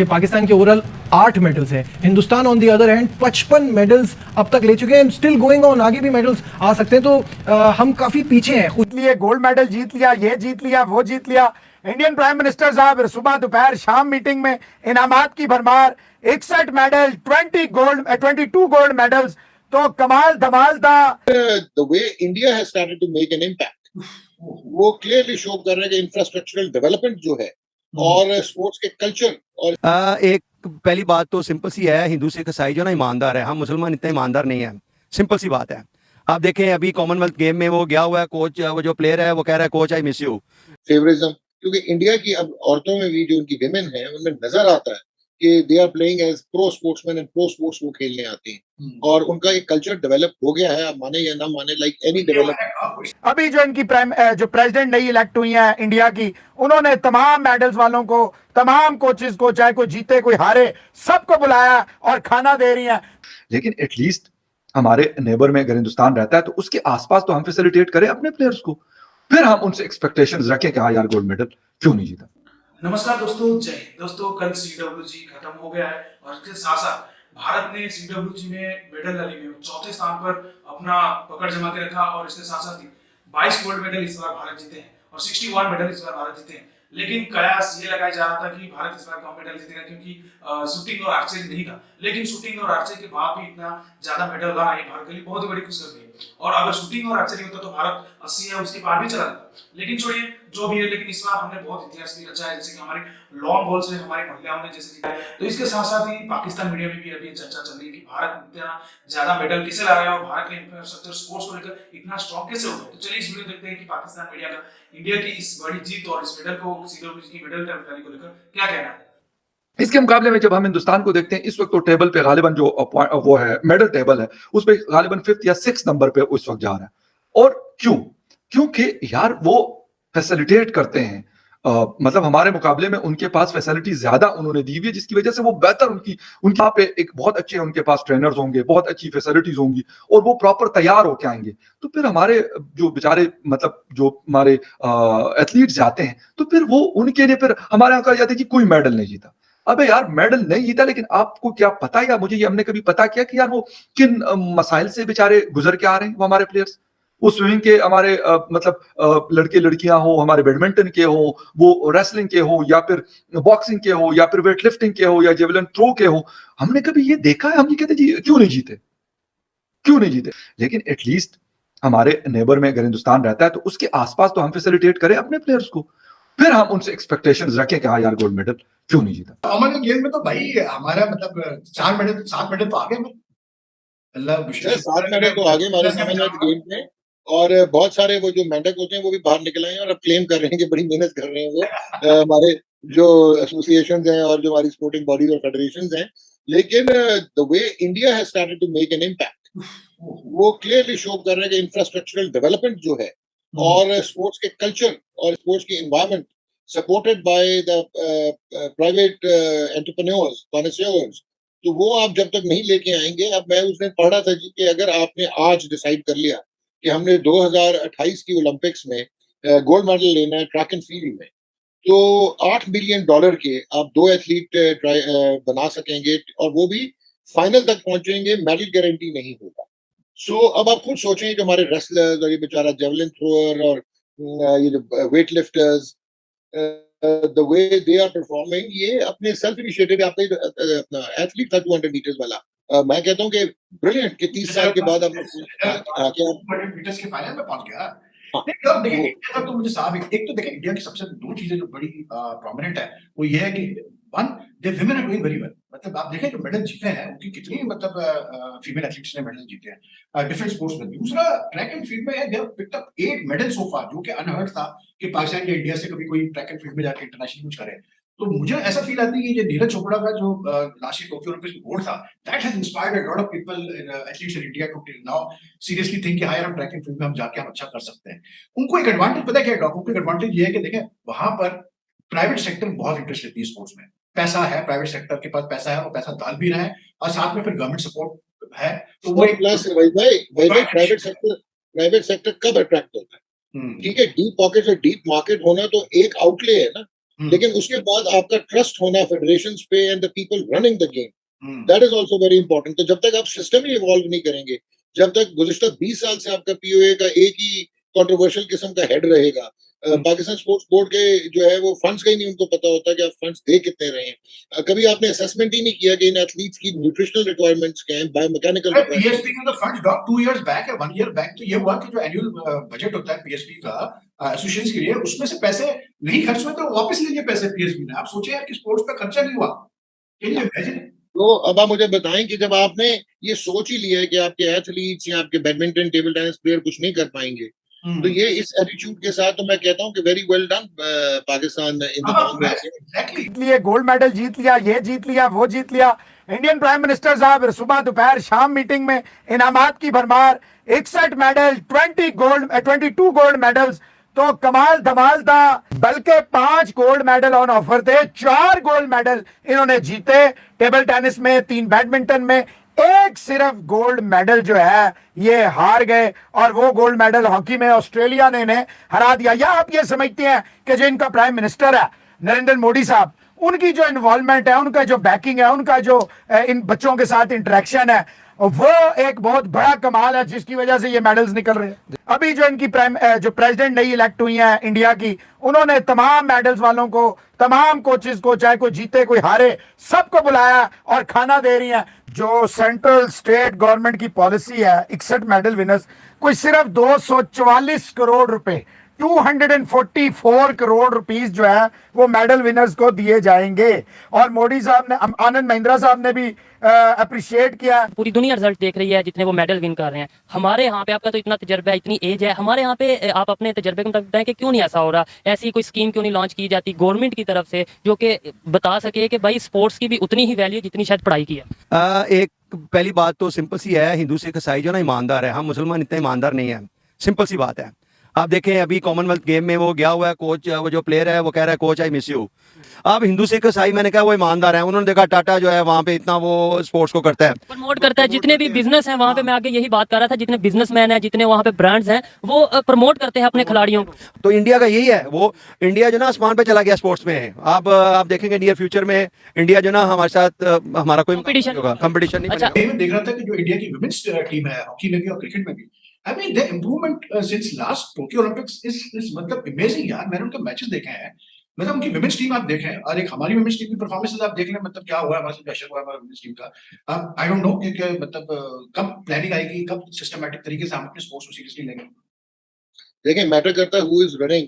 कि पाकिस्तान के overall 8 medals हैं, Hindustan on the other hand 55 medals अब तक ले चुके हैं, स्टिल गोइंग ऑन, आगे भी मेडल्स आ सकते हैं। तो हम काफी पीछे हैं। लिए गोल्ड मेडल जीत लिया, ये जीत लिया, वो जीत लिया। इंडियन प्राइम मिनिस्टर साहब सुबह दोपहर शाम मीटिंग में इनामात की भरमार, 61 मेडल, 22 गोल्ड मेडल्स, तो कमाल धमाल था। The way India has started to make an impact, वो क्लियरली शो कर रहा है कि इंफ्रास्ट्रक्चरल डेवलपमेंट जो है और स्पोर्ट्स के कल्चर और एक पहली बात तो सिंपल सी है, हिंदू सिख ईसाई जो ना ईमानदार है, हम मुसलमान इतने ईमानदार नहीं है, सिंपल सी बात है। आप देखें अभी कॉमनवेल्थ गेम में वो गया हुआ है, कोच वो जो प्लेयर है वो कह रहा है coach I miss you. Favouritism, क्योंकि इंडिया की अब औरतों में भी जो उनकी विमेन है उनमें नजर आता है कि they are playing as pro sportsman and pro sports वो खेलने आते हैं और उनका एक कल्चर डेवलप हो गया है, आप माने या ना माने, लाइक एनी डेवलप। अभी जो इनकी जो प्रेसिडेंट नई इलेक्ट हुई है इंडिया की, उन्होंने तमाम मेडल्स वालों को, तमाम कोचेस को, चाहे कोई जीते कोई हारे, सबको बुलाया और खाना दे रही है। लेकिन एटलीस्ट हमारे नेबर में अगर हिंदुस्तान रहता है तो उसके आसपास तो हम फैसिलिटेट करें अपने प्लेयर्स को, फिर हम उनसे एक्सपेक्टेशंस रखें कि हाँ यार गोल्ड मेडल क्यों नहीं जीता। नमस्कार दोस्तों, जय हिंद। दोस्तों कल CWG खत्म हो गया है और इसके साथ साथ भारत ने CWG में मेडल रैली में चौथे स्थान पर अपना पकड़ जमा के रखा और इसके साथ साथ ही 22 गोल्ड मेडल इस बार भारत जीते हैं और 61 मेडल इस बार भारत जीते हैं। लेकिन कयास ये लगाया जा रहा था कि भारत इस बार कम मेडल जीतेगा क्योंकि शूटिंग और आर्चरी नहीं था, लेकिन शूटिंग और आर्चरी के बाद भी इतना ज्यादा मेडल रहा है भारत के लिए बहुत बड़ी खुशखबरी है। और अगर शूटिंग और आर्चरी होता तो भारत 80 है उसके पार भी चला जाता। लेकिन छोड़िए जो भी है, लेकिन इस बार हमने बहुत इतिहास भी रचा है, जैसे कि हमारे लॉन्ग बॉल से हमारी महिलाओं ने जैसे जीता है। तो इसके साथ साथ ही पाकिस्तान मीडिया में भी अभी चर्चा चल रही है कि भारत इतना ज्यादा मेडल कैसे ला रहा है और भारत के इंफ्रास्ट्रक्चर स्पोर्ट्स को लेकर इतना स्ट्रॉन्ग कैसे हो गया। तो चलिए इस वीडियो देखते हैं कि पाकिस्तान मीडिया का इंडिया की इस बड़ी जीत और इस मेडल को, CWG की मेडल रैली को लेकर क्या कहना है। इसके मुकाबले में जब हम हिंदुस्तान को देखते हैं इस वक्त तो टेबल पे गालिबन जो वो है मेडल टेबल है उस पे गालिबन 5th या 6th नंबर पे उस वक्त जा रहा है। और क्यों? क्योंकि यार वो फैसिलिटेट करते हैं, मतलब हमारे मुकाबले में उनके पास फैसिलिटी ज्यादा उन्होंने दी हुई है, जिसकी वजह से वो बेहतर उनकी यहाँ पे एक बहुत अच्छे उनके पास ट्रेनर्स होंगे, बहुत अच्छी फैसिलिटीज होंगी और वो प्रॉपर तैयार होके आएंगे। तो फिर हमारे जो बेचारे मतलब जो हमारे एथलीट जाते हैं तो फिर वो उनके लिए फिर हमारे यहाँ कहा जाता है कि कोई मेडल नहीं जीता। अबे यार मेडल नहीं जीता, लेकिन आपको क्या पता है या मुझे ये हमने कभी पता किया कि यार वो किन मसाइल से बेचारे गुजर के आ रहे हैं वो हमारे प्लेयर्स। वो स्विमिंग के हमारे लड़के लड़कियां हो, हमारे बैडमिंटन के हो, वो रेसलिंग के हो या फिर बॉक्सिंग के हो या फिर वेट लिफ्टिंग के हो या जेवलिन थ्रो के हो, हमने कभी ये देखा है? हम ये कहते जी क्यों नहीं जीते, क्यों नहीं जीते। लेकिन एटलीस्ट हमारे नेबर में अगर हिंदुस्तान रहता है तो उसके आसपास तो हम फैसिलिटेट करें अपने प्लेयर्स को, फिर हम उनसे एक्सपेक्टेशंस रखें कि हाँ यार गोल्ड मेडल क्यों नहीं जीता। कॉमनवेल्थ गेम में तो भाई हमारा मतलब 7 मेडल तो आ गए। अल्लाह 7 मेडल तो आगे हमारे कॉमनवेल्थ गेम में, और बहुत सारे वो जो मेंढक होते हैं वो भी बाहर निकल आए हैं और अब क्लेम कर रहे हैं कि बड़ी मेहनत कर रहे हैं वो हमारे जो एसोसिएशंस हैं और जो हमारी स्पोर्टिंग बॉडीज और फेडरेशंस हैं। लेकिन the way India has started to make an impact, वो क्लियरली शो कर रहा है कि इंफ्रास्ट्रक्चरल डेवलपमेंट जो है और स्पोर्ट्स के कल्चर और स्पोर्ट्स की environment supported by the private entrepreneurs, connoisseurs, तो वो आप जब तक नहीं लेके आएंगे। अब मैं उस दिन पढ़ा था जी कि अगर आपने आज डिसाइड कर लिया कि हमने 2028 की ओलंपिक्स में गोल्ड मेडल लेना है ट्रैक एंड फील्ड में, तो $8 बिलियन के आप 2 एथलीट बना सकेंगे और वो भी फाइनल तक पहुंचेंगे, मेडल गारंटी नहीं होगा। सो अब आप खुद सोचें कि हमारे रेसलर्स और ये बेचारा जेवलिन थ्रोअर और ये जो weightlifters, the way they are performing, ये अपने सेल्फ इनिशिएटिव, अपना एथलीट था 200 मीटर्स वाला, मैं कहता हूँ कि ब्रिलियंट कि 30 साल के बाद मीटर्स के फाइनल में पहुंच गया। अब देखिए इंडिया का तो मुझे साफ एक तो देखिए इंडिया की सबसे 2 चीजें जो बड़ी प्रोमिनेंट है वो ये है कि one, they women are doing very well. मतलब आप देखें जो मेडल जीते हैं उनकी कितनी मतलब फीमेल एथलीट्स ने मेडल जीते हैं डिफरेंट स्पोर्ट्स में। दूसरा ट्रैक एंड फील्ड में they have picked up 8 medal so far, जो कि अनहर्ड था कि पाकिस्तान या इंडिया से कभी कोई ट्रैक एंड फील्ड में जाके इंटरनेशनल कुछ करे। तो मुझे ऐसा फील आता है कि ये नीरज चोपड़ा का जो लास्ट ईयर टोक्यो ओलंपिक्स में गोल्ड था, that has inspired a lot of people athletes in India to now seriously think कि हां यार हम ट्रैक एंड फील्ड में हम जाके हम अच्छा कर सकते हैं। उनको एक एडवांटेज पता है क्या है? उनको एक एडवांटेज ये है कि देखें वहां पर प्राइवेट सेक्टर बहुत इंटरेस्ट लेती है स्पोर्ट्स में। पैसा है, प्राइवेट सेक्टर के पास पैसा है, वो पैसा डाल भी रहे हैं और साथ में फिर गवर्नमेंट सपोर्ट है। तो वो प्लस भाई प्राइवेट सेक्टर कब अट्रैक्ट होता है? ठीक है, डीप पॉकेट और डीप मार्केट होना तो एक आउटले है ना, लेकिन उसके बाद आपका ट्रस्ट होना फेडरेशन पे and the people running the game, hmm, that is also very important. तो जब तक आप सिस्टम ही इवॉल्व नहीं करेंगे, जब तक गुज़िश्ता 20 साल से आपका पीओए का एक ही कंट्रोवर्शियल किस्म का हेड रहेगा, पाकिस्तान स्पोर्ट्स बोर्ड के जो है वो फंड्स का ही नहीं उनको पता होता कि आप फंड्स दे कितने रहे हैं। कभी आपने असेसमेंट ही नहीं किया कि इन एथलीट्स की न्यूट्रिशनल रिक्वायरमेंट्स क्या हैं, बायोमैकेनिकल रिक्वायरमेंट्स। पीएसपी के तो फंड ड्रॉप 2 years बैक है, 1 year बैक तो ये हुआ कि जो एनुअल बजट होता है पीएसपी का एसोसिएशन के लिए, उसमें से पैसे नहीं खर्च हुए तो वापस लीजिए पैसे पीएसपी ने। आप सोचिए यार कि स्पोर्ट्स पे खर्चा नहीं हुआ। Can you imagine? तो अब आप मुझे बताएं कि जब आपने ये सोच ही लिया है कि आपके एथलीट्स या आपके बैडमिंटन टेबल टेनिस प्लेयर कुछ नहीं कर पाएंगे, तो ये इस एटीट्यूड के साथ तो मैं कहता हूँ कि very well done Pakistan in the long run. Exactly. जीत लिए, गोल्ड मेडल जीत लिया, ये जीत लिया, वो जीत लिया। इंडियन प्राइम मिनिस्टर साहब सुबह दोपहर शाम मीटिंग में इनामात की भरमार, 61 मेडल, 22 गोल्ड मेडल्स। तो कमाल धमाल था, बल्कि 5 गोल्ड मेडल ऑन ऑफर थे, 4 गोल्ड मेडल इन्होंने जीते टेबल टेनिस में, 3 बैडमिंटन में, एक सिर्फ गोल्ड मेडल जो है ये हार गए। और वो गोल्ड मेडल हॉकी में ऑस्ट्रेलिया ने इन्हें हरा दिया। या आप ये समझते हैं कि जो इनका प्राइम मिनिस्टर है नरेंद्र मोदी साहब, उनकी जो इन्वॉल्वमेंट है, उनका जो बैकिंग है, उनका जो इन बच्चों के साथ इंटरेक्शन है, वो एक बहुत बड़ा कमाल है जिसकी वजह से ये मेडल्स निकल रहे हैं। अभी जो इनकी जो प्रेसिडेंट नई इलेक्ट हुई हैं इंडिया की, उन्होंने तमाम मेडल्स वालों को, तमाम कोचेस को, चाहे कोई जीते कोई हारे, सबको बुलाया और खाना दे रही हैं। जो सेंट्रल स्टेट गवर्नमेंट की पॉलिसी है 61 मेडल विनर्स, कोई सिर्फ 244 करोड़ रुपए, 244 करोड़ रुपीस जो है वो मेडल विनर्स को दिए जाएंगे। और मोदी साहब ने, आनंद महिंद्रा साहब ने भी अप्रिशिएट किया। पूरी दुनिया रिजल्ट देख रही है जितने वो मेडल विन कर रहे हैं। हमारे यहाँ पे, आपका तो इतना तजर्बा है, इतनी एज है, हमारे यहाँ पे आप अपने तजर्बे के मुताबिक बताएं कि क्यों नहीं ऐसा हो रहा, ऐसी कोई स्कीम क्यों नहीं लॉन्च की जाती गवर्नमेंट की तरफ से जो कि बता सके कि भाई स्पोर्ट्स की भी उतनी ही वैल्यू जितनी शायद पढ़ाई की है। एक पहली बात तो सिंपल सी है, हिंदू सिख ईसाई जो ना ईमानदार है, हम मुसलमान इतने ईमानदार नहीं है। सिंपल सी बात है। आप देखें अभी कॉमनवेल्थ गेम में वो गया हुआ है, कोच वो जो प्लेयर है वो कह रहा है कोच आई मिस यू। अब हिंदू सिख ईसाई, मैंने कहा वो ईमानदार है, उन्होंने देखा टाटा जो है वहाँ पे इतना वो स्पोर्ट्स को करता है, प्रमोट करता है। जितने भी बिजनेस हैं वहाँ पे, मैं आगे यही बात कर रहा था, जितने बिजनेसमैन हैं, जितने वहाँ पे ब्रांड्स हैं, वो प्रमोट करते हैं अपने खिलाड़ियों को। तो इंडिया का यही है, वो इंडिया जो ना आसमान पे चला गया स्पोर्ट्स में। आप देखेंगे नियर फ्यूचर में इंडिया जो ना हमारे साथ हमारा कोई Competition होगा, कंपटीशन नहीं अच्छा। बनेगा। मैं देख रहा था कि जो इंडिया की वुमेन्स टीम है हॉकी में भी और क्रिकेट में भी, I mean the improvement since last Tokyo Olympics is मतलब अमेजिंग यार। मैंने उनके मैचेस देखे हैं, मतलब उनकी वुमेन्स टीम आप देखें और एक हमारी वुमेन्स टीम की परफॉर्मेंसेस आप देख लें, मतलब क्या हुआ है हमारे साथ, प्रेशर हुआ है हमारी वुमेन्स टीम का। आई डोंट नो कि मतलब कब प्लानिंग आएगी, कब सिस्टमैटिक तरीके से हम अपने स्पोर्ट्स को सीरियसली लेंगे। देखिए मैटर करता है who is running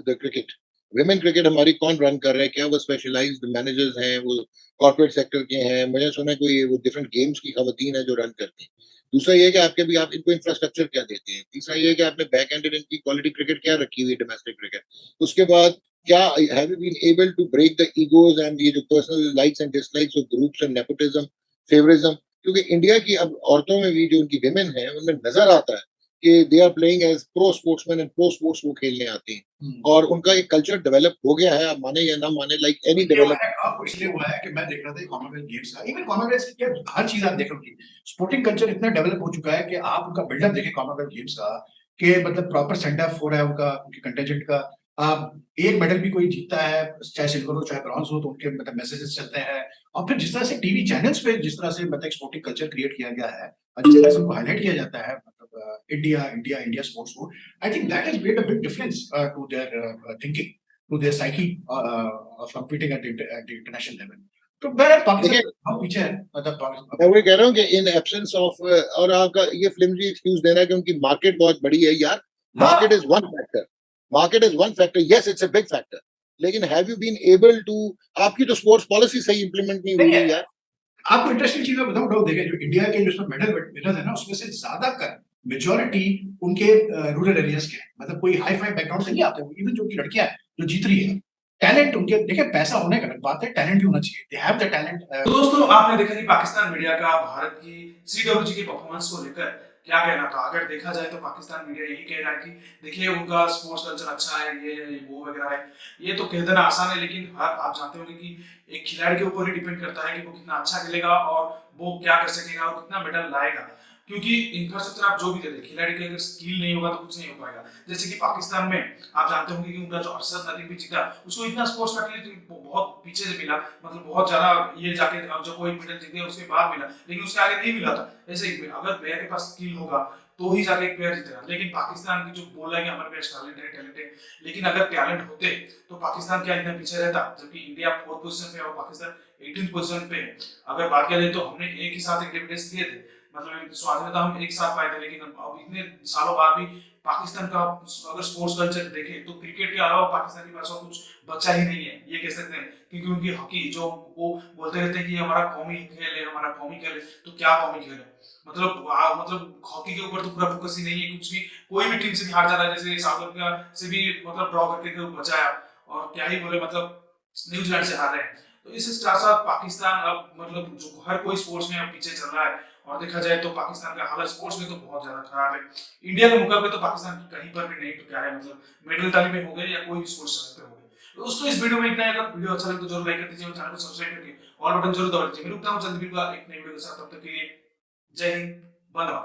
the cricket, women cricket हमारी कौन रन कर रहे हैं, क्या वो स्पेशलाइज्ड मैनेजर्स हैं, वो कॉर्पोरेट सेक्टर के हैं, मुझे सुना है कोई वो डिफरेंट गेम्स की खवातीन है जो रन करती हैं। दूसरा ये है कि आपके भी आप इनको इंफ्रास्ट्रक्चर क्या देते हैं। तीसरा ये है कि आपने बैक एंडेड इनकी क्वालिटी क्रिकेट क्या रखी हुई है, डोमेस्टिक क्रिकेट। उसके बाद क्या have you been able to break the egos and ये जो personal likes and dislikes of groups and nepotism, favouritism. क्योंकि इंडिया की अब औरतों में भी जो उनकी विमेन है उनमें नजर आता है कि they are playing as pro sportsman and pro sports वो खेलने आते हैं और उनका एक कल्चर डेवलप हो गया है, आप माने या ना माने, लाइक एनी डेवलप। आपको इसलिए हुआ है कि मैं देख रहा था कॉमनवेल्थ गेम्स का, इवन कॉमनवेल्थ की हर चीज आप देख रहे हो, स्पोर्टिंग कल्चर इतना डेवलप हो चुका है कि आप उनका बिल्डअप देखें कॉमनवेल्थ गेम्स का, कि मतलब प्रॉपर सेंड ऑफ हो रहा है उनका, उनके कंटेंजेंट का। एक मेडल भी कोई जीतता है, चाहे सिल्वर हो चाहे ब्रॉन्ज हो, तो उनके मतलब मैसेजेस चलते हैं। और फिर जिस तरह से टीवी चैनल्स पे जिस तरह से मतलब स्पोर्टिंग कल्चर क्रिएट किया गया है और जिस तरह से उनको हाईलाइट किया जाता है, मतलब इंडिया स्पोर्ट्स को, I think that has made a big difference to their thinking, to their psyche of competing at the international level. तो बहरहाल पाकिस्तान बहुत पीछे है, मतलब मैं वही कह रहा हूँ कि इन एब्सेंस ऑफ, और आपका ये फ्लिमजी एक्सक्यूज देना है कि उनकी मार्केट बहुत बड़ी है यार। Market is one factor, market is one factor, yes it's a big factor, लेकिन have you been able to, आपकी तो स्पोर्ट्स पॉलिसी सही इंप्लीमेंट नहीं हुई है यार। आपको इंटरेस्टिंग चीज मैं बताऊं, डाउट देखें, जो इंडिया के जो मेडल विनर्स है ना, उसमें से ज्यादातर मेजॉरिटी उनके रूरल एरियाज के हैं, मतलब कोई हाई फाई बैकग्राउंड से नहीं आते। इवन जो उनकी लड़कियां हैं जो जीत रही है, टैलेंट उनके, देखिए पैसा होने का अलग बात है, टैलेंट भी होना चाहिए, दे हैव द टैलेंट। तो दोस्तों आपने देखा कि पाकिस्तान मीडिया का भारत की सीडब्ल्यूजी की परफॉर्मेंस को लेकर क्या कहना था। अगर देखा जाए तो पाकिस्तान मीडिया यही कह रहा है कि देखिए उनका स्पोर्ट्स कल्चर अच्छा है, ये वो वगैरह है। ये तो कह देना आसान है, लेकिन आप जानते होंगे कि एक खिलाड़ी के ऊपर ही डिपेंड करता है कि वो कितना अच्छा खेलेगा और वो क्या कर सकेगा और कितना मेडल लाएगा। क्योंकि इंफ्रास्ट्रक्चर आप जो भी दे दे, खिलाड़ी की अगर स्किल नहीं होगा तो कुछ नहीं हो पाएगा। जैसे कि पाकिस्तान में आप जानते होंगे कि उनका जो अरशद नदीम भी जीता, उसको इतना स्पोर्ट्स फैसिलिटी बहुत पीछे से मिला, मतलब बहुत ज्यादा ये जाके जो कोई मेडल जीते उसके बाद मिला, लेकिन उसके आगे नहीं मिला था। ऐसे ही अगर प्लेयर के पास स्किल होगा तो ही जाके एक प्लेयर जीतेगा। लेकिन पाकिस्तान की जो बोल रहा है कि हमारे पास टैलेंट है, लेकिन अगर टैलेंट होते तो पाकिस्तान क्या इतना पीछे रहता? जबकि इंडिया 4th पोजीशन पे और पाकिस्तान 18th पोजीशन पे। अगर बात किया जाए तो हमने एक ही साथ इंडिपेंडेंस दिए थे, मतलब स्वाधीनता हम एक साथ पाए थे, लेकिन अब इतने सालों बाद भी पाकिस्तान का अगर स्पोर्ट्स कल्चर देखें तो क्रिकेट के अलावा पाकिस्तान के पास और कुछ बचा ही नहीं है, ये कह सकते हैं। क्योंकि उनकी हॉकी जो वो बोलते रहते हैं कि हमारा कौमी खेल है, हमारा कौमी खेल है, तो क्या कौमी खेल है? मतलब हॉकी के ऊपर तो पूरा फोकस ही नहीं है, कुछ भी कोई भी टीम से भी हार जा रहा है, जैसे साउथ अफ्रीका से भी मतलब ड्रॉ करके बचाया, और क्या ही बोले, मतलब न्यूजीलैंड से हार रहे हैं। तो इस साथ साथ पाकिस्तान अब मतलब जो हर कोई स्पोर्ट्स में अब पीछे चल रहा है, और देखा जाए तो पाकिस्तान का हालत स्पोर्ट्स में तो बहुत ज्यादा खराब है। इंडिया के मुकाबले तो पाकिस्तान कहीं पर भी नहीं, तो क्या है, मतलब मेडल ताली में हो गए या कोई भी स्पोर्ट्स पे हो गए। तो दोस्तों इस वीडियो में इतना है। अगर वीडियो अच्छा लगे तो जरूर लाइक कर दीजिए और चैनल को सब्सक्राइब करके ऑल बटन जरूर दबा दीजिए। मैं रुकता हूं जल्दी मिलूंगा एक नई वीडियो के साथ, तब तक के लिए जय हिंद, वंदे मातरम।